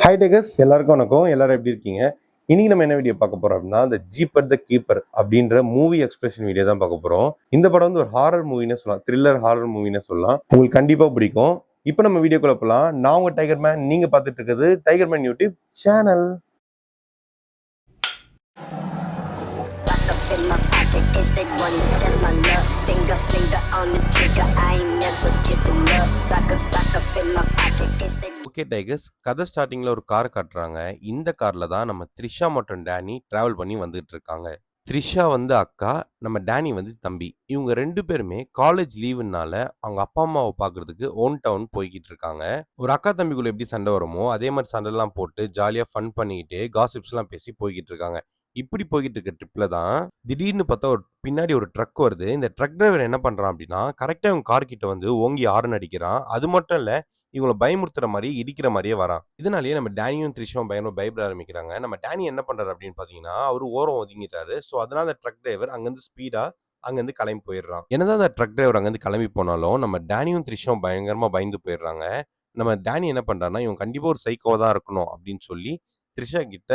Hi டேகஸ், எல்லாருக்கும் வணக்கம். எல்லாரும் எப்படி இருக்கீங்க? இன்னைக்கு நம்ம என்ன வீடியோ பார்க்க போறோம் அப்படின்னா, இந்த ஜீப்பர் த கீப்பர் அப்படின்ற மூவி எக்ஸ்பிரஷன் வீடியோ தான் பார்க்க போறோம். இந்த படம் வந்து ஒரு ஹாரர் மூவின்னு சொல்லலாம், த்ரில்லர் ஹாரர் மூவின்னு சொல்லலாம். உங்களுக்கு கண்டிப்பா பிடிக்கும். இப்போ நம்ம வீடியோக்குள்ள போலாம். நான் உங்க டைகர் மேன், நீங்க பார்த்துட்டு இருக்கிறது tiger man YouTube channel. Okay tigers, கதை ஸ்டார்டிங்ல ஒரு கார் காட்டுறாங்க. இந்த கார்ல தான் நம்ம த்ரிஷா மற்றும் டேனி டிராவல் பண்ணி வந்துட்டு இருக்காங்க. த்ரிஷா வந்து அக்கா, நம்ம டேனி வந்து தம்பி. இவங்க 2 பேருமே காலேஜ் லீவுனால அவங்க அப்பா அம்மாவை பார்க்கறதுக்கு ஓன் டவுன் போய்கிட்டு இருக்காங்க. ஒரு அக்கா தம்பிக்குள்ள எப்படி சண்டை வருமோ அதே மாதிரி சண்டைலாம் போட்டு ஜாலியா ஃபன் பண்ணிக்கிட்டு காசிப்ஸ்லாம் பேசி போய்கிட்டு இருக்காங்க. இப்படி போய்கிட்டு இருக்க ட்ரிப்ல தான் திடீர்னு பார்த்தா ஒரு பின்னாடி ஒரு ட்ரக் வருது. இந்த ட்ரக் டிரைவர் என்ன பண்றான் அப்படின்னா, கரெக்டா இவங்க கார் கிட்ட வந்து ஓங்கி ஹாரன் அடிக்கிறான். அது மட்டும் இல்ல, இவங்கள பயமுறுத்துற மாரி, இடிக்கிற மாரியே வரான். இதனாலேயே நம்ம டேனியும் த்ரிஷாவும் பயப்பட ஆரம்பிக்கிறாங்க. நம்ம டேனி என்ன பண்றாரு அப்படின்னு பார்த்தீங்கன்னா, அவரு ஓரம் ஒதுங்கிட்டாரு. ஸோ அதனால அந்த ட்ரக் டிரைவர் அங்கருந்து ஸ்பீடா அங்கருந்து கிளம்பி போயிடுறான். என்னதான் அந்த ட்ரக் டிரைவர் அங்கருந்து கிளம்பி போனாலும், நம்ம டேனியும் த்ரிஷாவும் பயங்கரமா பயந்து போயிடுறாங்க. நம்ம டேனி என்ன பண்றாருன்னா, இவன் கண்டிப்பா ஒரு சைக்கோவா தான் இருக்கணும் அப்படின்னு சொல்லி த்ரிஷா கிட்ட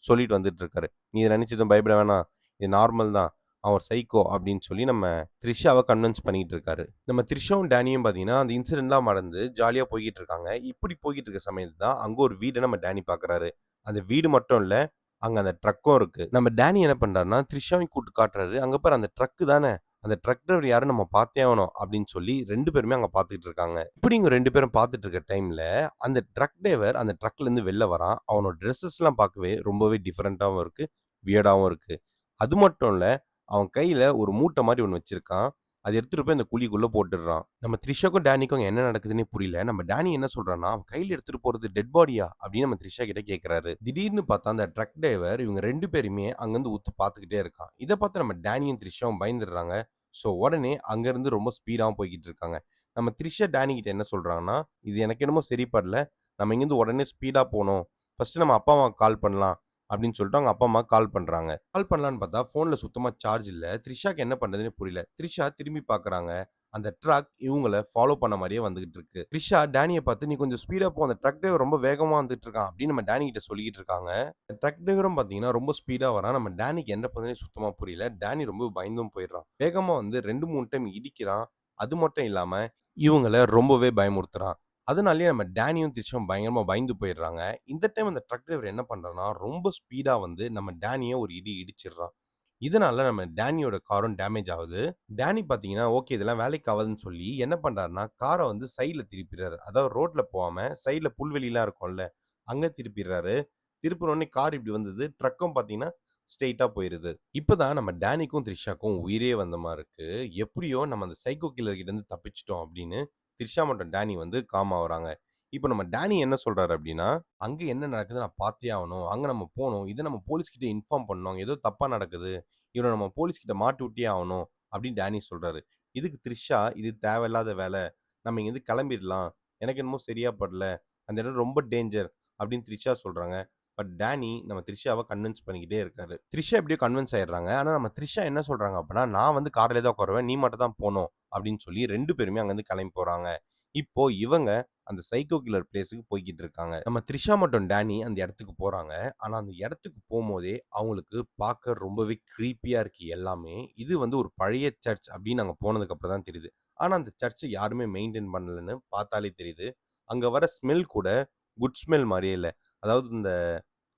சொல்லிட்டு வந்துட்டு இருக்காரு. நீ இத நினைச்சு எதுவும் பயப்பட வேணாம். இது நார்மல் தான். அவன் ஒரு சைக்கோ அப்படின்னு சொல்லி நம்ம த்ரிஷாவ கன்வின்ஸ் பண்ணிட்டு இருக்காரு. நம்ம த்ரிஷாவும் டேனியும் பார்த்தீங்கன்னா, அந்த இன்சிடென்ட்லாம் மறந்து ஜாலியா போய்க்கிட்டு இருக்காங்க. இப்படி போய்க்கிட்டு இருக்க சமயத்துல தான் அங்க ஒரு வீட நம்ம டேனி பார்க்குறாரு. அந்த வீடு மட்டும் இல்ல, அங்க அந்த ட்ரக்கும் இருக்கு. நம்ம டேனி என்ன பண்றாருன்னா, த்ரிஷாவையும் கூட்டு காட்டுறாரு. அங்க பாரு அந்த ட்ரக் தானே. அந்த ட்ரக் டிரைவர் யாருன்னு நம்ம பார்த்தே ஆகணும் அப்படின்னு சொல்லி 2 பேருமே அங்க பார்த்துட்டு இருக்காங்க. இப்படி இவங்க 2 பேரும் பார்த்துட்டு இருக்க டைம்ல அந்த ட்ரக் டிரைவர் அந்த ட்ரக்ல இருந்து வெளில வரான். அவனோட ட்ரெஸ்ஸஸ்லாம் பார்க்கவே ரொம்பவே டிஃபரெண்ட்டாவும் இருக்கு. வியர்டாவும் இருக்கு. அது மட்டும் இல்ல, அவன் கையில ஒரு மூட்டை மாரி ஒண்ணு வச்சிருக்கான். அத எடுத்துட்டு போய் அந்த குழிக்குள்ள போட்டுடுறான். நம்ம த்ரிஷாக்கும், டேனிக்கும் அங்க என்ன நடக்குதுன்னே புரியல. நம்ம டேனி என்ன சொல்றான்னா, அவன் கையில எடுத்துட்டு போறது டெட் பாடியா? அப்படின்னு நம்ம த்ரிஷா கிட்ட கேட்கிறாரு. திடீர்னு பார்த்தா அந்த ட்ரக் டிரைவர் இவங்க 2 பேரையுமே அங்கருந்து உத்து பார்த்துக்கிட்டே இருக்கான். இத பார்த்து நம்ம டேனியும் த்ரிஷாவும் பயந்துடுறாங்க. ஸோ உடனே அங்கருந்து ரொம்ப ஸ்பீடாவும் போய்க்கிட்டு இருக்காங்க. நம்ம த்ரிஷா டேனி கிட்ட என்ன சொல்றாங்கன்னா, "இது எனக்கு என்னமோ சரிப்படல. நம்ம இங்கேருந்து உடனே ஸ்பீடா போணும். ஃபர்ஸ்ட்டு நம்ம அப்பா அம்மாவுக்கு கால் பண்ணலாம்." அப்படின்னு சொல்லிட்டு அவங்க அப்பா அம்மாவுக்கு கால் பண்றாங்க. கால் பண்ணலான்னு பார்த்தா ஃபோன்ல சுத்தமா சார்ஜ் இல்ல. த்ரிஷாக்கு என்ன பண்றதுன்னே புரியல. த்ரிஷா திரும்பி பார்க்குறாங்க. அந்த ட்ரக் இவங்கள ஃபாலோ பண்ண மாரியே வந்துகிட்டு இருக்கு. த்ரிஷா டேனிய பார்த்து, "நீ கொஞ்சம் ஸ்பீடா போ. அந்த ட்ரக் டிரைவர் ரொம்ப வேகமா வந்துட்டு இருக்கான்." அப்படின்னு நம்ம டேனி கிட்ட சொல்லிக்கிட்டு இருக்காங்க. ட்ரக் டிரைவரும் பார்த்தீங்கன்னா ரொம்ப ஸ்பீடா வரான். நம்ம டேனிக்கு என்ன பண்றதுன்னே சுத்தமா புரியல. டேனி ரொம்ப பயந்தும் போயிடுறான். வேகமா வந்து 2, 3 டைம் இடிக்கிறான். அது மட்டும் இல்லாம இவங்கள ரொம்பவே பயமுறுத்துறான். அதனாலேயே நம்ம டேனியும் த்ரிஷாவும் பயங்கரமா பயந்து போயிடுறாங்க. இந்த டைம் அந்த ட்ரக் டிரைவர் என்ன பண்றான்னா, ரொம்ப ஸ்பீடா வந்து நம்ம டேனிய ஒரு இடி இடிச்சிடுறான். இதனால நம்ம டேனியோட காரும் டேமேஜ் ஆகுது. டேனி பார்த்தீங்கன்னா, ஓகே இதெல்லாம் வேலைக்கு ஆவாதுன்னு சொல்லி என்ன பண்றாருன்னா, கார வந்து சைட்ல திருப்பிறாரு. அதாவது ரோட்ல போகாம சைட்ல புல்வெளிலாம் இருக்கும்ல, அங்க திருப்பிறாரு. திருப்புனோனே கார் இப்படி வந்தது. ட்ரக்கும் பார்த்தீங்கன்னா, ஸ்ட்ரெய்ட்டா போயிருது. இப்பதான் நம்ம டேனிக்கும், த்ரிஷாக்கும் உயிரே வந்த மாரி இருக்கு. எப்படியோ நம்ம அந்த சைக்கோ கில்லர் கிட்டருந்து தப்பிச்சுட்டோம் அப்படின்னு த்ரிஷா மற்றும் டேனி வந்து காம் ஆவுறாங்க. இப்ப நம்ம டேனி என்ன சொல்றாரு அப்படின்னா, "அங்க என்ன நடக்குது நான் பார்த்தே ஆவணும். அங்க நம்ம போணும். இத நம்ம போலீஸ் கிட்ட இன்ஃபார்ம் பண்ணணும். அங்க ஏதோ தப்பா நடக்குது. இவன நம்ம போலீஸ் கிட்ட மாட்டி விட்டே ஆவணும்." அப்படின்னு டேனி சொல்றாரு. இதுக்கு த்ரிஷா, "இது தேவையில்லாத வேல. நம்ம இங்கேருந்து கிளம்பிடலாம். எனக்கு என்னமோ சரியா படல. அந்த இடம் ரொம்ப டேஞ்சர்." அப்படின்னு த்ரிஷா சொல்றாங்க. பட் டேனி நம்ம த்ரிஷாவ கன்வின்ஸ் பண்ணிக்கிட்டே இருக்காரு. த்ரிஷா எப்படியோ கன்வின்ஸ் ஆயிடுறாங்க. ஆனா நம்ம த்ரிஷா என்ன சொல்றாங்க அப்படின்னா, "நான் வந்து கார்லயே தான் உட்காருவேன். நீ மட்டும் தான் போணும்." அப்படின்னு சொல்லி 2 பேருமே அங்கருந்து கிளம்பி போறாங்க. இப்போ இவங்க அந்த சைக்கோ கில்லர் பிளேஸ்க்கு போய்க்கிட்டு இருக்காங்க. நம்ம த்ரிஷா மற்றும் டேனி அந்த இடத்துக்கு போறாங்க. ஆனா அந்த இடத்துக்கு போம்போதே அவங்களுக்கு பார்க்க ரொம்பவே கிரீப்பியா இருக்கு எல்லாமே. இது வந்து ஒரு பழைய சர்ச் அப்படின்னு அங்க போனதுக்கு அப்புறம் தான் தெரியுது. ஆனா அந்த சர்ச்ச யாருமே மெயின்டெயின் பண்ணலன்னு பார்த்தாலே தெரியுது. அங்க வர ஸ்மெல் கூட குட் ஸ்மெல் மாரியே இல்ல. அதாவது இந்த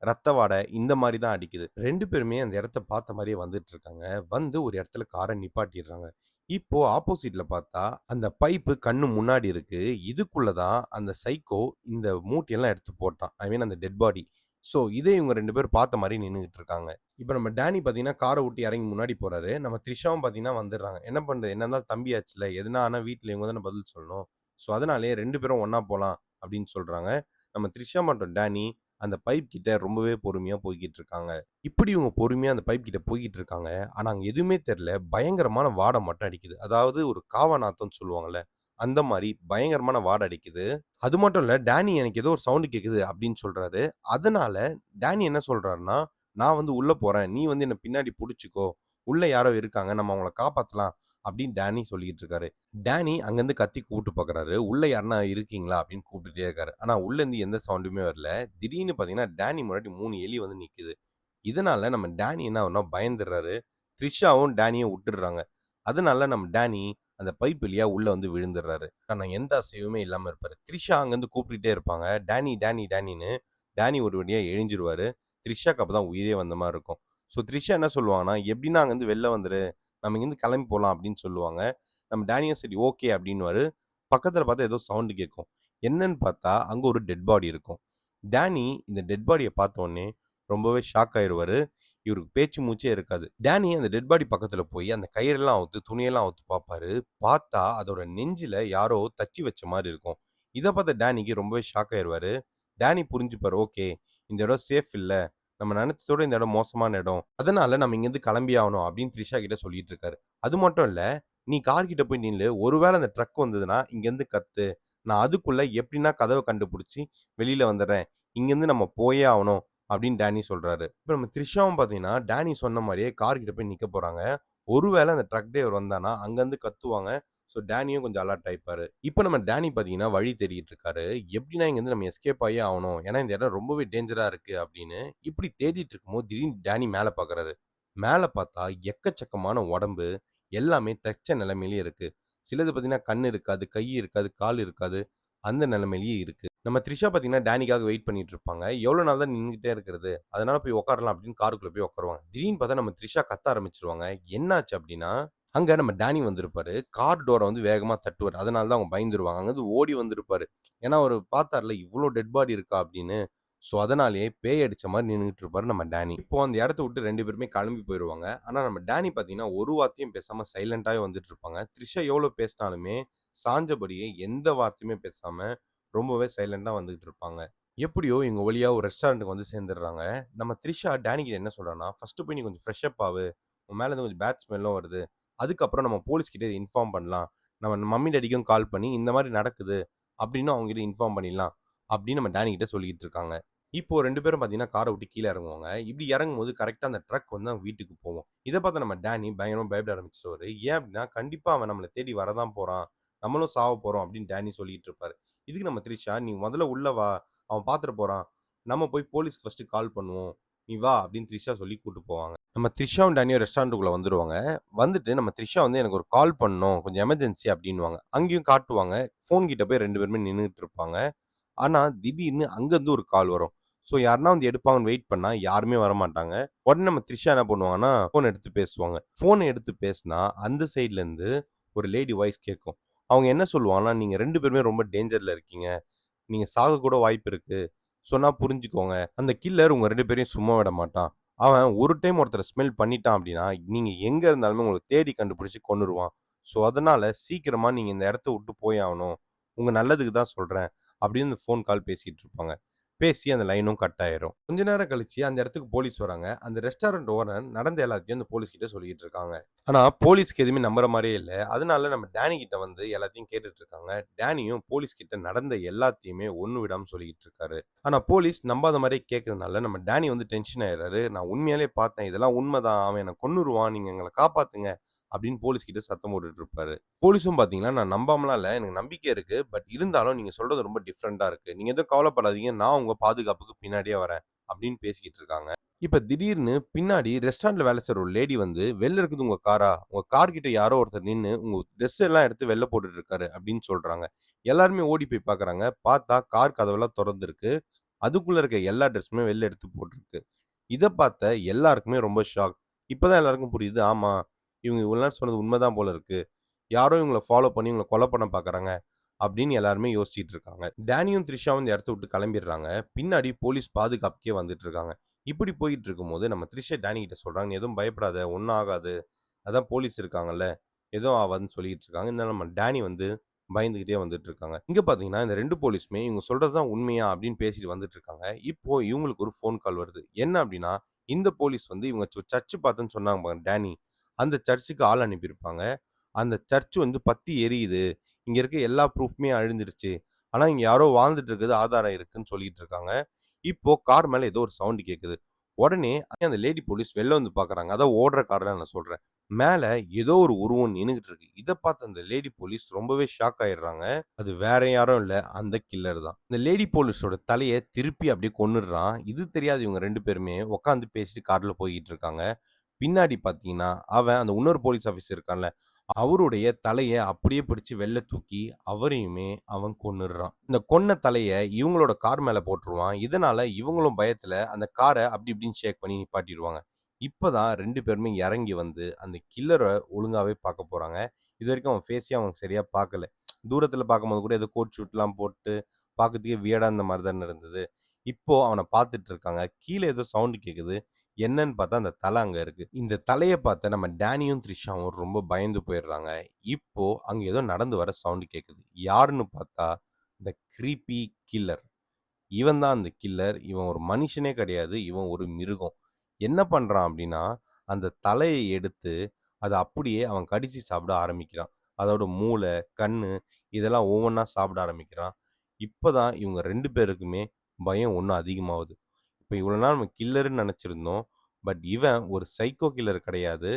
ரத்த வாடை இந்த மாரி தான் அடிக்குது. 2 பேருமே அந்த இடத்த பார்த்த மாரியே வந்துட்டு இருக்காங்க. வந்து ஒரு இடத்துல கார நிப்பாட்டிடுறாங்க. இப்போ ஆப்போசிட்ல பார்த்தா, அந்த பைப்பு கண்ணு முன்னாடி இருக்கு. இதுக்குள்ள தான் அந்த சைக்கோ இந்த மூட்டையெல்லாம் எடுத்து போட்டான். ஐ மீன் அந்த டெட் பாடி. ஸோ இதே இவங்க 2 பேரும் பார்த்த மாரி நின்னுகிட்டு இருக்காங்க. இப்ப நம்ம டேனி பார்த்தீங்கன்னா, கார விட்டு இறங்கி முன்னாடி போறாரு. நம்ம த்ரிஷாவும் பார்த்தீங்கன்னா வந்துடுறாங்க. என்ன பண்றது? என்ன இருந்தாலும் தம்பி ஆச்சுல்ல. எதுனா ஆனா வீட்ல இவங்க தானே பதில் சொல்லணும். ஸோ அதனாலேயே 2 பேரும் ஒண்ணா போலாம் அப்படின்னு சொல்றாங்க. நம்ம த்ரிஷா மற்றும் டேனி அந்த பைப் கிட்ட ரொம்பவே பொறுமையா போய்க்கிட்டு இருக்காங்க. இப்படி இவங்க பொறுமையா அந்த பைப் கிட்ட போய்க்கிட்டு இருக்காங்க. ஆனா, அங்க எதுவுமே தெரியல. பயங்கரமான வாடை மட்டும் அடிக்குது. அதாவது ஒரு காவ நாத்தம்ன்னு சொல்லுவாங்கல்ல. அந்த மாரி பயங்கரமான வாடை அடிக்குது. அது மட்டும் இல்ல, டேனி எனக்கு ஏதோ ஒரு சவுண்ட் கேட்குது அப்படின்னு சொல்றாரு. அதனால டேனி என்ன சொல்றாருன்னா, நான் வந்து உள்ள போறேன். நீ வந்து என்ன பின்னாடி புடிச்சுக்கோ. உள்ள யாரோ இருக்காங்க. நம்ம அவங்கள காப்பாத்தலாம் அப்படின்னு டேனி சொல்லிட்டு இருக்காரு. டேனி அங்கேருந்து கத்தி கூப்பிட்டு பார்க்குறாரு. உள்ள யாருனா இருக்கீங்களா? அப்படின்னு கூப்பிட்டுட்டே இருக்காரு. ஆனா உள்ளேருந்து எந்த சவுண்டுமே வரல. திடீர்னு பார்த்தீங்கன்னா, டேனி முன்னாடி 3 எலி வந்து நிக்குது. இதனால நம்ம டேனி என்ன ஆகும்னா பயந்துர்றாரு. த்ரிஷாவும் டேனியும் விட்டுடுறாங்க. அதனால நம்ம டேனி அந்த பைப் வழியா உள்ள வந்து விழுந்துடுறாரு. ஆனா எந்த அசைவுமே இல்லாம இருப்பாரு. த்ரிஷா அங்கேருந்து கூப்பிட்டுட்டே இருப்பாங்க. Danny, Danny, டேனின்னு. டேனி ஒரு வழியா எழுஞ்சிருவாரு. த்ரிஷாக்கு அப்பதான் உயிரே வந்த மாரி இருக்கும். ஸோ த்ரிஷா என்ன சொல்லுவாங்கன்னா, "எப்படின்னா அங்கேருந்து வெளில வந்துரு. நம்ம இங்கேருந்து கிளம்பி போலாம்" அப்படின்னு சொல்லுவாங்க. நம்ம டேனியும் சரி ஓகே அப்படின்னுவாரு. பக்கத்துல பார்த்தா ஏதோ சவுண்ட் கேட்கும். என்னன்னு பார்த்தா, அங்க ஒரு டெட் பாடி இருக்கும். டேனி இந்த டெட் பாடிய பார்த்தோனே ரொம்பவே ஷாக் ஆயிருவாரு. இவருக்கு பேச்சு மூச்சே இருக்காது. டேனி அந்த டெட் பாடி பக்கத்துல போய் அந்த கயிறெல்லாம் அவுத்து, துணியெல்லாம் அவுத்து பார்ப்பாரு. பார்த்தா அதோட நெஞ்சில யாரோ தச்சு வச்ச மாரி இருக்கும். இத பார்த்த டேனிக்கு ரொம்பவே ஷாக் ஆயிருவாரு. டேனி புரிஞ்சுப்பாரு. ஓகே, இந்த இடம் சேஃப் இல்ல. நம்ம நெனச்சதோட இந்த இடம் மோசமான இடம். அதனால நம்ம இங்கேருந்து கிளம்பியே ஆகணும் அப்படின்னு த்ரிஷா கிட்ட சொல்லிட்டு இருக்காரு. அது மட்டும் இல்ல, நீ கார் கிட்ட போய் நில்லு. ஒருவேள அந்த ட்ரக் வந்ததுன்னா இங்கேருந்து கத்து. நான் அதுக்குள்ள எப்படின்னா கதவ கண்டுபிடிச்சு வெளில வந்துர்றேன். இங்கேருந்து நம்ம போயே ஆவணும் அப்படின்னு டேனி சொல்றாரு. இப்ப நம்ம த்ரிஷாவும் பார்த்தீங்கன்னா, டேனி சொன்ன மாரியே கார் கிட்ட போய் நிக்க போறாங்க. ஒருவேள அந்த ட்ரக் டிரைவர் வந்தான்னா, அங்கருந்து கத்துவாங்க. ஸோ டேனியும் கொஞ்சம் அலர்ட் ஆயிப்பாரு. இப்ப நம்ம டேனி பார்த்தீங்கன்னா, வழி தேடிட்டு இருக்காரு. எப்படின்னா இங்கேருந்து நம்ம எஸ்கேப் ஆயே ஆவணும். ஏன்னா இந்த இடம் ரொம்பவே டேஞ்சரா இருக்கு அப்படின்னு. இப்படி தேடிட்டு இருக்கும்போது திடீர்னு டேனி மேல பார்க்குறாரு. மேல பார்த்தா எக்கச்சக்கமான உடம்பு எல்லாமே தச்ச நிலைமையிலேயே இருக்கு. சிலது பார்த்தீங்கன்னா, கண் இருக்காது, கை இருக்காது, கால் இருக்காது. அந்த நிலைமையிலேயே இருக்கு. நம்ம த்ரிஷா பார்த்தீங்கன்னா, டேனிக்காக வெயிட் பண்ணிட்டு இருப்பாங்க. எவ்வளோ நாள் தான் நின்னுகிட்டே இருக்கிறது? அதனால போய் உட்காரலாம் அப்படின்னு காருக்குள்ள போய் உட்காருவாங்க. திடீர்னு பார்த்தா நம்ம த்ரிஷா கத்த ஆரம்பிச்சுருவாங்க. என்னாச்சு அப்படின்னா, அங்க நம்ம டேனி வந்திருப்பாரு. கார் டோர வந்து வேகமா தட்டுவாரு. அதனால தான் அவங்க பயந்துருவாங்க. அங்கருந்து ஓடி வந்திருப்பாரு. ஏன்னா அவரு பார்த்தார்ல, இவ்ளோ டெட் பாடி இருக்கா அப்படின்னு. ஸோ, அதனாலேயே பேய் அடிச்ச மாரி நின்னுகிட்டு இருப்பாரு நம்ம டேனி. இப்போ அந்த இடத்த விட்டு 2 பேருமே கிளம்பி போயிருவாங்க. ஆனா நம்ம டேனி பார்த்தீங்கன்னா, ஒரு வார்த்தையும் பேசாம சைலன்ட்டாவே வந்துட்டு இருப்பாங்க. த்ரிஷா எவ்வளோ பேசினாலுமே, சாஞ்சபடியே எந்த வார்த்தையுமே பேசாம, ரொம்பவே சைலன்ட்டா வந்துகிட்டு இருப்பாங்க. எப்படியோ இவங்க வழியா ஒரு ரெஸ்டாரண்ட்டுக்கு வந்து சேர்ந்துடுறாங்க. நம்ம த்ரிஷா டேனி கிட்ட என்ன சொல்றான்னா, "ஃபர்ஸ்ட்டு போய் நீ கொஞ்சம் ஃப்ரெஷ் அப் ஆவு. உன் மேல இருந்து கொஞ்சம் பேட் ஸ்மெல்லும் வருது. அதுக்கப்புறம் நம்ம போலீஸ் கிட்ட இத இன்ஃபார்ம் பண்ணலாம். நம்ம மம்மி டாடிக்கும் கால் பண்ணி இந்த மாரி நடக்குது அப்படின்னு அவங்ககிட்ட இன்ஃபார்ம் பண்ணிடலாம்." அப்படின்னு நம்ம டேனி கிட்ட சொல்லிட்டு இருக்காங்க. இப்போ 2 பேரும் பார்த்தீங்கன்னா, கார விட்டு கீழ இறங்குவாங்க. இப்படி இறங்கும்போது கரெக்ட்டா அந்த ட்ரக் வந்து அவங்க வீட்டுக்கு போவும். இத பார்த்த நம்ம டேனி பயங்கரமா பயப்பட ஆரம்பிச்சுருவாரு. ஏன் அப்படின்னா, கண்டிப்பா அவன் நம்மள தேடி வரதான் போறான். நம்மளும் சாவப் போறோம் அப்படின்னு டேனி சொல்லிட்டு இருப்பாரு. இதுக்கு நம்ம த்ரிஷா, "நீ முதல்ல உள்ள வா. அவன் பார்த்துற போறான். நம்ம போய் போலீஸ்க்கு ஃபர்ஸ்ட்டு கால் பண்ணுவோம். நீ வா" அப்படின்னு த்ரிஷா சொல்லி கூட்டு போவாங்க. நம்ம த்ரிஷாவும் டேனியும் ரெஸ்டாரண்ட்டுக்குள்ள வந்துருவாங்க. வந்துட்டு நம்ம த்ரிஷா வந்து எனக்கு ஒரு கால் பண்ணணும். கொஞ்சம் எமர்ஜென்சி அப்படின்னுவாங்க. அங்கேயும் காட்டுவாங்க. ஃபோன் கிட்ட போய் 2 பேருமே நின்னுட்டு இருப்பாங்க. ஆனா, திடீர்னு அங்கருந்து ஒரு கால் வரும். ஸோ, யாருன்னா வந்து எடுப்பாங்கன்னு வெயிட் பண்ணா, யாருமே வரமாட்டாங்க. உடனே நம்ம த்ரிஷா என்ன பண்ணுவாங்கன்னா, ஃபோன் எடுத்து பேசுவாங்க. ஃபோன் எடுத்து பேசுனா, அந்த சைட்லருந்து ஒரு லேடி வாய்ஸ் கேட்கும். அவங்க என்ன சொல்லுவாங்கன்னா, "நீங்க 2 பேருமே ரொம்ப டேஞ்சர்ல இருக்கீங்க. நீங்க சாக கூட வாய்ப்பு இருக்கு. சொன்னா புரிஞ்சுக்கோங்க. அந்த கில்லர் உங்க 2 பேரையும் சும்மா விட மாட்டான். அவன் ஒரு டைம் ஒருத்தர ஸ்மெல் பண்ணிட்டான் அப்டின்னா, நீங்க எங்க இருந்தாலுமே உங்கள தேடி கண்டுபிடிச்சு கொன்னுருவான். ஸோ, அதனால சீக்கிரமா நீங்க இந்த இடத்த விட்டு போய் ஆவணும். உங்க நல்லதுக்கு தான் சொல்றேன்." அப்படின்னு இந்த ஃபோன் கால் பேசிட்டு இருப்பாங்க. பேசி அந்த லைனும் கட் ஆயிரும். கொஞ்ச நேரம் கழிச்சு அந்த இடத்துக்கு போலீஸ் வராங்க. அந்த ரெஸ்டாரண்ட் ஓனர் நடந்த எல்லாத்தையும் அந்த போலீஸ் கிட்ட சொல்லிட்டு இருக்காங்க. ஆனா போலீஸ்க்கு எதுவுமே நம்புற மாரியே இல்ல. அதனால நம்ம டேனி கிட்ட வந்து எல்லாத்தையும் கேட்டுட்டு இருக்காங்க. டேனியும் போலீஸ் கிட்ட நடந்த எல்லாத்தையுமே ஒண்ணு விடாம சொல்லிக்கிட்டு இருக்காரு. ஆனா போலீஸ் நம்பாத மாரியே கேட்கறதுனால நம்ம டேனி வந்து டென்ஷன் ஆயிடுறாரு. "நான் உண்மையாலே பார்த்தேன். இதெல்லாம் உண்மதான். அவன் என்ன கொன்னுருவான். நீங்க எங்கள காப்பாத்துங்க." அப்படின்னு போலீஸ் கிட்ட சத்தம் போட்டுட்டு இருப்பாரு. போலீஸும் பார்த்தீங்கன்னா, "நான் நம்பாமலாம் இல்ல. எனக்கு நம்பிக்கை இருக்கு. பட் இருந்தாலும் நீங்க சொல்றது ரொம்ப டிஃபரெண்ட்டா இருக்கு. நீங்க எதுவும் கவலைப்படாதீங்க. நான் உங்க பாதுகாப்புக்கு பின்னாடியே வரேன்." அப்படின்னு பேசிக்கிட்டு இருக்காங்க. இப்ப திடீர்னு பின்னாடி ரெஸ்டாரண்ட்ல வேலை செய்ற ஒரு லேடி வந்து, "வெளில இருக்குது உங்க காரா? உங்க கார் கிட்ட யாரோ ஒருத்தர் நின்னு உங்க ட்ரெஸ் எல்லாம் எடுத்து வெளில போட்டுட்டு இருக்காரு." அப்படின்னு சொல்றாங்க. எல்லாருமே ஓடி போய் பார்க்குறாங்க. பார்த்தா கார் கதவெல்லாம் தொறந்திருக்கு. அதுக்குள்ள இருக்க எல்லா ட்ரெஸ்ஸுமே வெளில எடுத்து போட்டுருக்கு. இத பார்த்த எல்லாருக்குமே ரொம்ப ஷாக். இப்ப தான் எல்லாருக்கும் புரியுது. ஆமா, இவங்க இவ்வளவு நேரம் சொன்னது உண்மைதான் போல இருக்கு. யாரோ இவங்கள ஃபாலோ பண்ணி இவங்கள கொலை பண்ண பார்க்குறாங்க. அப்படின்னு எல்லாருமே யோசிச்சுட்டு இருக்காங்க. டேனியும், த்ரிஷாவும் இந்த இடத்த விட்டு கிளம்பிடுறாங்க. பின்னாடி போலீஸ் பாதுகாப்புக்கே வந்துட்டு இருக்காங்க. இப்படி போயிட்டு இருக்கும்போது நம்ம த்ரிஷா டேனி கிட்ட சொல்றாங்க, "நீ எதுவும் பயப்படாத. ஒண்ணும் ஆகாது. அதான் போலீஸ் இருக்காங்கல்ல. எதுவும் ஆவாதுன்னு" சொல்லிட்டு இருக்காங்க. இருந்தாலும் நம்ம டேனி வந்து பயந்துகிட்டே வந்துட்டு இருக்காங்க. இங்க பார்த்தீங்கன்னா, இந்த 2 போலீஸுமே இவங்க சொல்றது தான் உண்மையா அப்படின்னு பேசிட்டு வந்துட்டு இருக்காங்க. இப்போ இவங்களுக்கு ஒரு ஃபோன் கால் வருது. என்ன அப்படின்னா, இந்த போலீஸ் வந்து இவங்க சர்ச் பார்த்தேன்னு சொன்னாங்க பாருங்க டேனி. அந்த சர்ச்சுக்கு ஆள் அனுப்பியிருப்பாங்க. அந்த சர்ச் வந்து பத்தி எரியுது. இங்க இருக்க எல்லா ப்ரூஃப்மே அழிஞ்சிருச்சு. ஆனா, இங்க யாரோ வாழ்ந்துட்டு இருக்கிறது ஆதாரம் இருக்குன்னு சொல்லிட்டு இருக்காங்க. இப்போ கார் மேல ஏதோ ஒரு சவுண்ட் கேட்குது. உடனே அந்த லேடி போலீஸ் வெளில வந்து பார்க்குறாங்க. அதான் ஓடுற கார்ல நான் சொல்றேன். மேல ஏதோ ஒரு உருவம் நின்னுகிட்டு இருக்கு. இத பார்த்த அந்த லேடி போலீஸ் ரொம்பவே ஷாக் ஆயிடுறாங்க. அது வேற யாரும் இல்ல, அந்த கில்லர் தான். இந்த லேடி போலீஸோட தலைய திருப்பி அப்படியே கொன்னுடுறான். இது தெரியாது இவங்க 2 பேருமே உட்கார்ந்து பேசிட்டு கார்ல போய்க்கிட்டு இருக்காங்க. பின்னாடி பார்த்தீங்கன்னா, அவன் அந்த இன்னொரு போலீஸ் ஆஃபீசர் இருக்கான்ல, அவருடைய தலைய அப்படியே பிடிச்சு வெளில தூக்கி, அவரையுமே அவன் கொன்னுடுறான். இந்த கொன்ன தலைய இவங்களோட கார் மேல போட்டுருவான். இதனால இவங்களும் பயத்துல அந்த கார அப்படி இப்படின்னு ஷேக் பண்ணி நிப்பாட்டிருவாங்க. இப்ப தான் 2 பேருமே இறங்கி வந்து, அந்த கில்லர ஒழுங்காவே பார்க்க போறாங்க. இதுவரைக்கும் அவன் ஃபேஸயே அவங்க சரியா பார்க்கல. தூரத்துல பார்க்கும்போது கூட ஏதோ கோட் ஷூட்லாம் போட்டு, பார்க்கறதுக்கே வியர்டா இருந்த மாரி தானே இருந்தது. இப்போ அவன பார்த்துட்டு இருக்காங்க. கீழ ஏதோ சவுண்ட் கேட்குது. என்னன்னு பார்த்தா அந்த தல அங்க இருக்கு. இந்த தலைய பார்த்த நம்ம டேனியும், த்ரிஷாவும் ரொம்ப பயந்து போயிடுறாங்க. இப்போ அங்க ஏதோ நடந்து வர சவுண்ட் கேட்குது. யாருன்னு பார்த்தா, இந்த க்ரீப்பி கில்லர். இவன் தான் அந்த கில்லர். இவன் ஒரு மனுஷனே கிடையாது. இவன் ஒரு மிருகம். என்ன பண்றான் அப்டின்னா, அந்த தலைய எடுத்து அத அப்படியே அவன் கடிச்சு சாப்பிட ஆரம்பிக்கிறான். அதோட மூளை, கண்ணு இதெல்லாம் ஒவ்வொன்னா சாப்பிட ஆரம்பிக்கிறான். இப்ப தான் இவங்க 2 பேருக்குமே பயம் இன்னும் அதிகமாவுது. இப்ப இவ்வளோ நாள் நம்ம கில்லர்ன்னு நெனச்சிருந்தோம். பட் இவன் ஒரு சைக்கோ கில்லர் கிடையாது.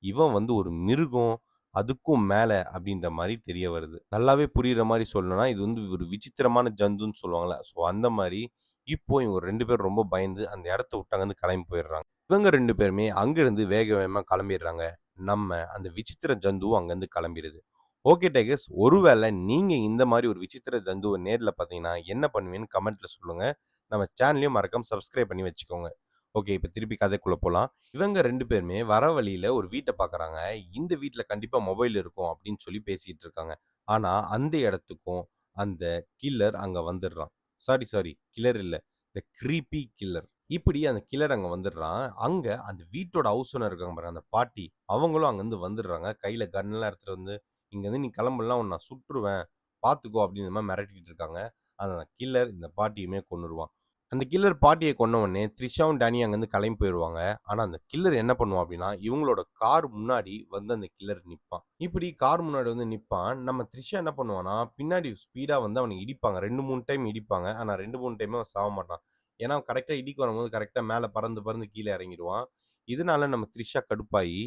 இவன் வந்து ஒரு மிருகம். அதுக்கும் மேல அப்டின்ற மாரி தெரிய வருது. நல்லாவே புரியிற மாரி சொல்லணும்னா, இது வந்து ஒரு விசித்திரமான ஜந்துன்னு சொல்லுவாங்கல்ல. ஸோ அந்த மாரி இப்போ இவங்க 2 பேரும் ரொம்ப பயந்து அந்த இடத்த விட்டு அங்கருந்து கிளம்பி போயிடுறாங்க. இவங்க 2 பேருமே அங்கருந்து வேக வேகமா கிளம்பிடுறாங்க. நம்ம அந்த விசித்திர ஜந்துவும் அங்கருந்து கிளம்பிருது. ஓகே டைகர்ஸ், ஒருவேள நீங்க இந்த மாரி ஒரு விசித்திர ஜந்துவ நேர்ல பார்த்தீங்கன்னா, என்ன பண்ணுவீங்கன்னு கமெண்ட்ல சொல்லுங்க. நம்ம சேனலையும் மறக்காம சப்ஸ்கிரைப் பண்ணி வச்சுக்கோங்க. ஓகே, இப்ப திருப்பி கதைக்குள்ள போலாம். இவங்க 2 பேருமே வர வழியில ஒரு வீட்ட பார்க்குறாங்க. இந்த வீட்ல கண்டிப்பா மொபைல் இருக்கும் அப்படின்னு சொல்லி பேசிட்டு இருக்காங்க. ஆனா அந்த இடத்துக்கும் அந்த கில்லர் அங்க வந்துடுறான். சாரி கில்லர் இல்ல. த க்ரீப்பி கில்லர். இப்படி அந்த கில்லர் அங்க வந்துடுறான். அங்க அந்த வீட்டோட ஹவுஸ் ஓனர் இருக்காங்க பாருங்க, அந்த பாட்டி. அவங்களும் அங்கருந்து வந்துடுறாங்க. கையில கன்லாம் எடுத்துட்டு வந்து, "இங்கருந்து நீ கிளம்பலனா உன்ன நான் சுட்டுருவேன். பார்த்துக்கோ" அப்படின்ற மாரி மிரட்டிட்டு இருக்காங்க. அந்த கில்லர் இந்த பாட்டியுமே கொன்னுருவான். அந்த கில்லர் பாட்டிய கொன்ன உடனே த்ரிஷாவும், டேனியும் அங்கருந்து கிளம்பி போயிருவாங்க. ஆனா, அந்த கில்லர் என்ன பண்ணுவான் அப்டின்னா, இவங்களோட கார் முன்னாடி வந்து அந்த கில்லர் நிப்பான். இப்படி கார் முன்னாடி வந்து நிப்பான். நம்ம த்ரிஷா என்ன பண்ணுவான்னா, பின்னாடி ஸ்பீடா வந்து அவன இடிப்பாங்க. 2, 3 டைம் இடிப்பாங்க. ஆனா 2, 3 டைமே அவன் சாவ மாட்டான். ஏன்னா, கரெக்ட்டா இடிக்க வரும்போது கரெக்ட்டா மேல பறந்து, பறந்து கீழ இறங்கிருவான். இதனால நம்ம த்ரிஷா கடுப்பாயி,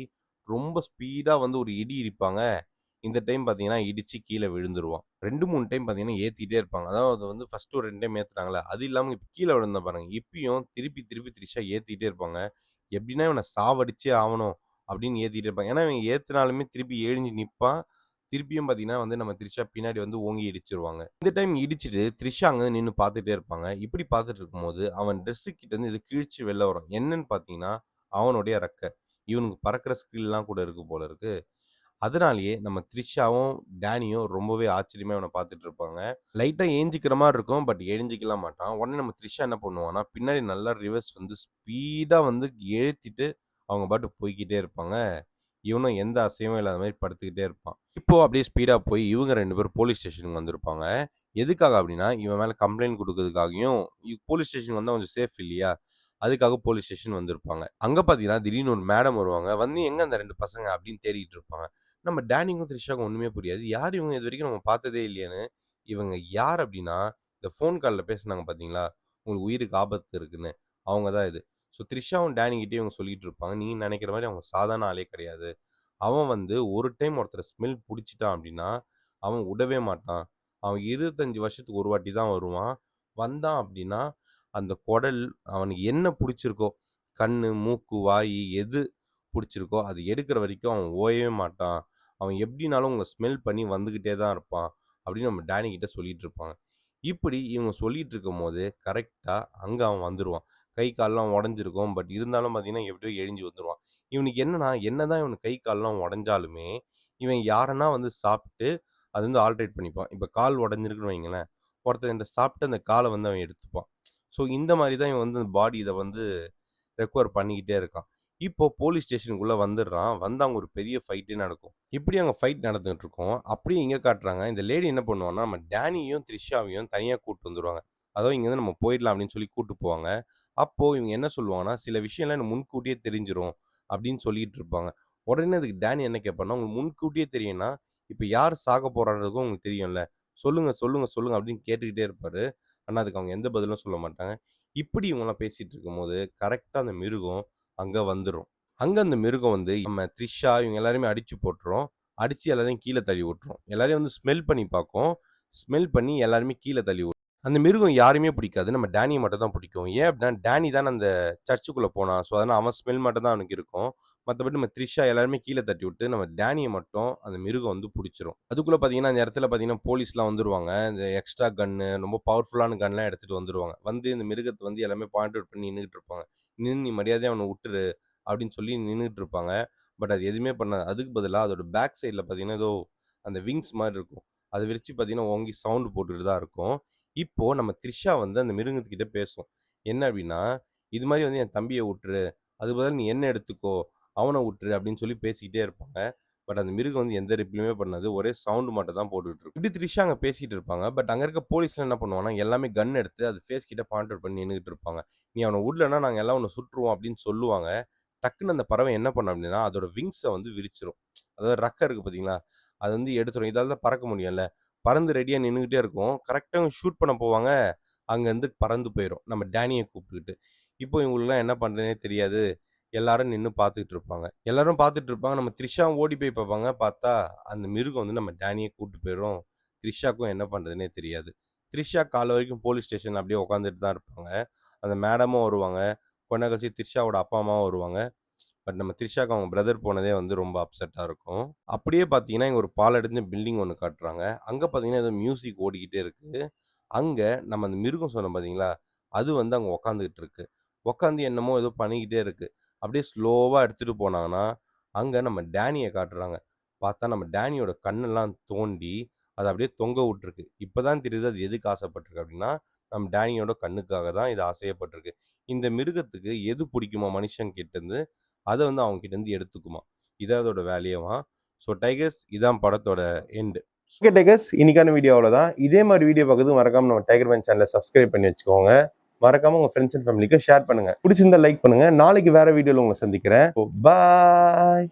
ரொம்ப ஸ்பீடா வந்து ஒரு இடி இடிப்பாங்க. இந்த டைம் பார்த்தீங்கன்னா, இடிச்சு கீழ விழுந்துருவான். 2, 3 டைம் பார்த்தீங்கன்னா, ஏத்திட்டே இருப்பாங்க. அதாவது வந்து ஃபர்ஸ்ட்டு ஒரு 2 டைம் ஏத்துனாங்கல்ல, அது இல்லாம இப்ப கீழ விழுந்தான் பாருங்க. இப்பயும் திருப்பி, திருப்பி த்ரிஷா ஏத்திட்டே இருப்பாங்க. எப்படின்னா இவன சாவடிச்சே ஆவணும் அப்படின்னு ஏத்திட்டே இருப்பாங்க. ஏன்னா, இவன் ஏத்துனாலுமே திருப்பி எழுஞ்சு நிப்பான். திருப்பியும் பார்த்தீங்கன்னா வந்து நம்ம த்ரிஷா பின்னாடி வந்து ஓங்கி இடிச்சுருவாங்க. இந்த டைம் இடிச்சுட்டு த்ரிஷா அங்க நின்னு பார்த்துட்டே இருப்பாங்க. இப்படி பார்த்துட்டு இருக்கும்போது, அவன் ட்ரெஸ்ஸு கிட்ட இருந்து இது கிழிச்சு வெளில வரும். என்னன்னு பார்த்தீங்கன்னா, அவனுடைய ரெக்க. இவனுக்கு பறக்கிற ஸ்கில்லாம் கூட இருக்கு போல இருக்கு. அதனாலேயே நம்ம த்ரிஷாவும், டேனியும் ரொம்பவே ஆச்சரியமா இவன பார்த்துட்டு இருப்பாங்க. லைட்டா ஏஞ்சிக்கிற மாரி இருக்கும். பட் எழுஞ்சிக்கலாம் மாட்டான். உடனே நம்ம த்ரிஷா என்ன பண்ணுவான்னா, பின்னாடி நல்லா ரிவர்ஸ் வந்து ஸ்பீடா வந்து ஏத்திட்டு அவங்க பாட்டுக்கு போய்க்கிட்டே இருப்பாங்க. இவனும் எந்த அசைவும் இல்லாத மாரி படுத்துக்கிட்டே இருப்பான். இப்போ அப்படியே ஸ்பீடா போய் இவங்க 2 பேரும் போலீஸ் ஸ்டேஷனுக்கு வந்திருப்பாங்க. எதுக்காக அப்படின்னா, இவன் மேல கம்ப்ளைண்ட் குடுக்கறதுக்காகவும், போலீஸ் ஸ்டேஷன் வந்தா கொஞ்சம் சேஃப் இல்லையா? அதுக்காக போலீஸ் ஸ்டேஷன் வந்திருப்பாங்க. அங்க பார்த்தீங்கன்னா, திடீர்னு ஒரு மேடம் வருவாங்க. வந்து எங்க அந்த 2 பசங்க அப்படின்னு தேடிட்டு இருப்பாங்க. நம்ம டேனிக்கும், த்ரிஷாவுக்கும் ஒண்ணுமே புரியாது. யார் இவங்க? இதுவரைக்கும் நம்ம பார்த்ததே இல்லையேன்னு. இவங்க யார் அப்டின்னா, இந்த ஃபோன் கால்ல பேசுனாங்க பார்த்தீங்களா? உங்களுக்கு உயிருக்கு ஆபத்து இருக்குன்னு. அவங்க தான் இது. ஸோ த்ரிஷாவும், டேனி கிட்டயும் இவங்க சொல்லிட்டு இருப்பாங்க. நீங்க நெனைக்கிற மாரி அவங்க சாதாரண ஆளே கிடையாது. அவன் வந்து ஒரு டைம் ஒருத்தர ஸ்மெல் புடிச்சுட்டான் அப்டின்னா, அவன் உடவே மாட்டான். அவன் 25 வருஷத்துக்கு ஒரு வாட்டி தான் வருவான். வந்தான் அப்டின்னா, அந்த குடல் அவனுக்கு என்ன புடிச்சிருக்கோ, கண்ணு, மூக்கு, வாயி எது புடிச்சிருக்கோ, அது எடுக்கிற வரைக்கும் அவன் ஓயவே மாட்டான். அவன் எப்படினாலும் உங்கள ஸ்மெல் பண்ணி வந்துகிட்டே தான் இருப்பான். அப்படின்னு நம்ம டேனி கிட்ட சொல்லிட்டு இருப்பாங்க. இப்படி இவங்க சொல்லிட்டு இருக்கும்போது, கரெக்ட்டா அங்க அவன் வந்துருவான். கை, கால்லாம் உடைஞ்சிருக்கும். பட் இருந்தாலும் பார்த்தீங்கன்னா, எப்படியோ எழுஞ்சு வந்துருவான். இவனுக்கு என்னன்னா, என்னதான் இவனுக்கு கை, கால்லாம் உடைஞ்சாலுமே, இவன் யாரன்னா வந்து சாப்ட்டு, அது வந்து ஆல்டரேட் பண்ணிப்பான். இப்ப கால் உடைஞ்சிருக்குன்னு வைங்களேன், ஒருத்தன்ட்ட சாப்ட்டு அந்த கால வந்து அவன் எடுத்துப்பான். ஸோ இந்த மாரி தான் இவன் வந்து பாடி இத வந்து ரெக்கவர் பண்ணிக்கிட்டே இருக்கான். இப்போ போலீஸ் ஸ்டேஷனுக்குள்ள வந்துடுறான். வந்து அங்க ஒரு பெரிய ஃபைட்டே நடக்கும். இப்படி அங்க ஃபைட் நடந்துட்டு இருக்கும். அப்படியே இங்க காட்டுறாங்க. இந்த லேடி என்ன பண்ணுவான்னா, நம்ம டேனியும், த்ரிஷாவையும் தனியா கூட்டு வந்துருவாங்க. அதாவது இங்கேருந்து நம்ம போயிடலாம் அப்படின்னு சொல்லி கூட்டு போவாங்க. அப்போ இவங்க என்ன சொல்லுவாங்கன்னா, சில விஷயம்லாம் எனக்கு முன்கூட்டியே தெரிஞ்சிரும் அப்படின்னு சொல்லிட்டு இருப்பாங்க. உடனே அதுக்கு டேனி என்ன கேட்பார்ன்னா, உங்களுக்கு முன்கூட்டியே தெரியும்னா, இப்ப யார் சாக போறான்றதும் உங்களுக்கு தெரியும்ல. சொல்லுங்க, சொல்லுங்க, சொல்லுங்க அப்படின்னு கேட்டுக்கிட்டே இருப்பாரு. ஆனா அதுக்கு அவங்க எந்த பதிலும் சொல்ல மாட்டாங்க. இப்படி இவங்கலாம் பேசிட்டு இருக்கும்போது, கரெக்ட்டா அந்த மிருகம் அங்க வந்துரும். அங்க அந்த மிருகம் வந்து நம்ம த்ரிஷா இவங்க எல்லாரையுமே அடிச்சு போட்டுரும். அடிச்சு எல்லாரையும் கீழ தள்ளி விட்டுரும். எல்லாரையும் வந்து ஸ்மெல் பண்ணி பார்க்கும். ஸ்மெல் பண்ணி எல்லாருமே கீழ தள்ளி விட்டுரும். அந்த மிருகம் யாரையுமே பிடிக்காது. நம்ம டேனிய மட்டும் தான் பிடிக்கும். ஏன் அப்டின்னா, டேனி தான அந்த சர்ச்சுக்குள்ள போனான். ஸோ, அதனால அவன் ஸ்மெல் மட்டும் தான் அவனுக்கு இருக்கும். மத்தபடி நம்ம த்ரிஷா எல்லாருமே கீழ தட்டி விட்டு, நம்ம டேனிய மட்டும் அந்த மிருகம் வந்து புடிச்சிரும். அதுக்குள்ள பார்த்தீங்கன்னா, அந்த இடத்துல பார்த்தீங்கன்னா, போலீஸ்லாம் வந்துருவாங்க. இந்த எக்ஸ்ட்ரா கன்னு, ரொம்ப பவர்ஃபுல்லான கன்லாம் எடுத்துட்டு வந்துருவாங்க. வந்து இந்த மிருகத்த வந்து எல்லாமே பாயிண்ட் அவுட் பண்ணி நின்னுகிட்டு இருப்பாங்க. "நின்னு நீ மரியாதையா அவன உட்டுரு" அப்படின்னு சொல்லி நின்னுட்டு இருப்பாங்க. பட் அது எதுவுமே பண்ணாது. அதுக்கு பதிலா அதோட பேக் சைட்ல பார்த்தீங்கன்னா, ஏதோ அந்த விங்ஸ் மாரி இருக்கும். அத விரிச்சு பார்த்தீங்கன்னா, ஓங்கி சவுண்ட் போட்டுட்டு தான் இருக்கும். இப்போ நம்ம த்ரிஷா வந்து அந்த மிருகத்துக்கிட்ட பேசும். என்ன அப்படின்னா, "இது மாரி வந்து என் தம்பிய உட்டுரு. அதுக்கு பதிலா நீ என்ன எடுத்துக்கோ. அவன உட்டுரு" அப்படின்னு சொல்லி பேசிக்கிட்டே இருப்பாங்க. பட் அந்த மிருகம் வந்து எந்த ரிப்ளையுமே பண்ணாது. ஒரே சவுண்ட் மட்டும் தான் போட்டுட்டு இருக்கும். இப்படி த்ரிஷா அங்க பேசிட்டு இருப்பாங்க. பட் அங்க இருக்க போலீஸ்லாம் என்ன பண்ணுவாங்கன்னா, எல்லாமே கன் எடுத்து அது ஃபேஸ் கிட்ட பாயிண்ட் அவுட் பண்ணி நின்னுகிட்டு இருப்பாங்க. "நீ அவன உடலன்னா நாங்க எல்லாம் உன்ன சுட்டுருவோம்" அப்படின்னு சொல்லுவாங்க. டக்குனு அந்த பறவை என்ன பண்ணும் அப்படின்னா, அதோட விங்ஸ வந்து விரிச்சிரும். அதாவது ரெக்க இருக்கு பார்த்தீங்களா? அது வந்து எடுத்துரும். இதால தான் பறக்க முடியும்ல. பறந்து ரெடியா நின்னுகிட்டே இருக்கும். கரெக்ட்டா இவங்க ஷூட் பண்ண போவாங்க. அங்கருந்து பறந்து போயிரும். நம்ம டேனிய கூப்பிட்டுக்கிட்டு. இப்போ இவங்களுக்குலாம் என்ன பண்றதுன்னே தெரியாது. எல்லாரும் நின்னு பார்த்துட்டு இருப்பாங்க. எல்லாரும் பார்த்துட்டு இருப்பாங்க. நம்ம த்ரிஷாவும் ஓடி போய் பார்ப்பாங்க. பார்த்தா அந்த மிருகம் வந்து நம்ம டேனிய கூட்டு போயிரும். த்ரிஷாக்கும் என்ன பண்றதுன்னே தெரியாது. த்ரிஷா காலைல வரைக்கும் போலீஸ் ஸ்டேஷன்ல அப்படியே உட்காந்துட்டு தான் இருப்பாங்க. அந்த மேடமும் வருவாங்க. கொஞ்ச நேரம் கழிச்சு த்ரிஷாவோட அப்பா, அம்மாவும் வருவாங்க. பட் நம்ம த்ரிஷாக்கு அவங்க பிரதர் போனதே வந்து ரொம்ப அப்செட்டா இருக்கும். அப்படியே பார்த்தீங்கன்னா, இங்க ஒரு பாழடைஞ்ச பில்டிங் ஒண்ணு காட்டுறாங்க. அங்க பார்த்தீங்கன்னா, ஏதோ மியூசிக் ஓடிக்கிட்டே இருக்கு. அங்க நம்ம அந்த மிருகம் சொன்னோம் பார்த்தீங்களா? அது வந்து அங்க உட்காந்துகிட்டு இருக்கு. உட்காந்து என்னமோ ஏதோ பண்ணிக்கிட்டே இருக்கு. அப்படியே ஸ்லோவா எடுத்துட்டு போனாங்கன்னா, அங்க நம்ம டேனிய காட்டுறாங்க. பார்த்தா நம்ம டேனியோட கண்ணெல்லாம் தோண்டி, அத அப்படியே தொங்க விட்டுருக்கு. இப்ப தான் தெரியுது அது எதுக்கு ஆசைப்பட்டுருக்கு அப்படின்னா, நம்ம டேனியோட கண்ணுக்காக தான் இது ஆசையப்பட்டுருக்கு. இந்த மிருகத்துக்கு எது பிடிக்குமோ மனுஷன் கிட்டருந்து, அத வந்து அவங்க கிட்டேருந்து எடுத்துக்குமாம். இதான் அதோட வேலையாவாம். ஸோ டைகர்ஸ் இதான் படத்தோட எண்ட். ஓகே டைகர்ஸ், இன்னைக்கான வீடியோ அவ்வளோதான். இதே மாதிரி வீடியோ பார்க்கறதுக்கு மறக்காம நம்ம டைகர் மேன் சேனலை சப்ஸ்கிரைப் பண்ணி வச்சுக்கோங்க. மறக்காம உங்க ஃப்ரெண்ட்ஸ் அண்ட் ஃபேமிலிக்கு ஷேர் பண்ணுங்க. பிடிச்சிருந்தா லைக் பண்ணுங்க. நாளைக்கு வேற வீடியோல உங்களை சந்திக்கிறேன். பாய்.